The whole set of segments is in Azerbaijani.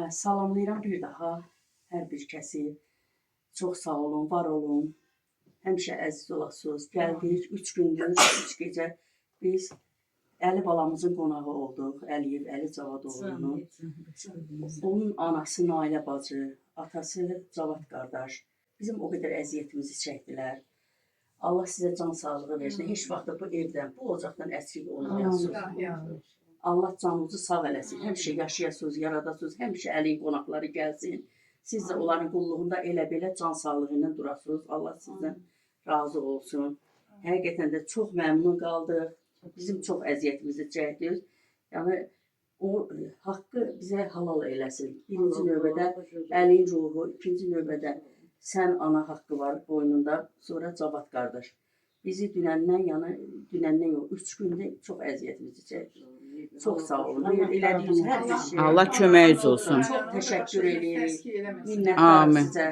Salamlayıram bir daha hər bir kəsi. Çox sağ olun, var olun. Həmişə əziz olasınız. Gəldik 3 gündür, 3 gecə biz Əli balamızın qonağı olduq. Əliyev Əli Cavadoğlu'nun. Onun anası Nailə bacı, atası Cavad qardaş. Bizim o qədər əziyyətimizi çəkdilər. Allah sizə can sağlığı versin. Heç vaxt bu evdən, bu ocaqdan əsrik olmayasınız. Allah canınızı sağ eləsin. Həmişə yaşayasınız, yaradasınız. Həmişə Əliyin qonaqları gəlsin. Siz də onların qulluğunda elə belə can sağlığı ilə durasınız. Allah sizdən razı olsun. Həqiqətən də çox məmnun qaldıq. Bizim çox əziyyətimizi çəkdik. Yəni o haqqı bizə halal eləsin. Birinci növbədə Əliyin ruhu, ikinci növbədə sən ana haqqı var boynunda, sonra Cavad qardaş. Bizi dünəndən yox, 3 gündə çox əziyyətimizi çəkdik. Çox sağ olun. Elədiyiniz hər bir şey. Allah köməyiniz olsun. Çox təşəkkür edirik. Minnətdarım sizə.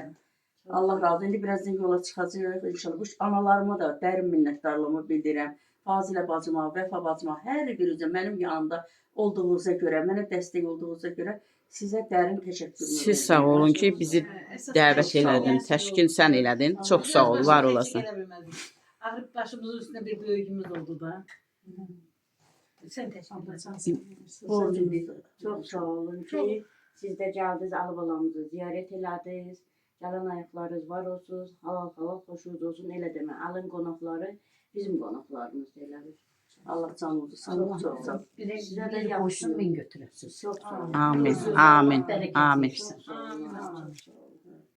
Allah razı olsun. İndi birazdan yola çıxacağıq inşallah. Bu analarıma da dərin minnətdarlığımı bildirirəm. Fazilə bacıma, Vəfa bacıma, hər birinizə mənim yanımda olduğunuza görə, mənə dəstək olduğunuza görə sizə dərin təşəkkür edirəm. Siz sağ olun ki, bizi dəvət elədin, təşkil sən elədin. Çox sağ ol, var olasın. Ağrıb başımızın üstünde bir böyüğümüz oldu da. Sen teşekkür ederim. Çox sağ olun ki, siz də gəldiniz, Alıbalamızı ziyarət elədiniz. Gələn ayaqlarınız var olsun, halal xoşunuz olsun. Elə demə, alın qonaqları bizim qonaqlarımız elədir. Allah canınızı sağ olun. Çox sağ olun. Sizə də yaxşısın, min götürəsiniz. Çox sağ olun. Amin, amin, amin. Amin.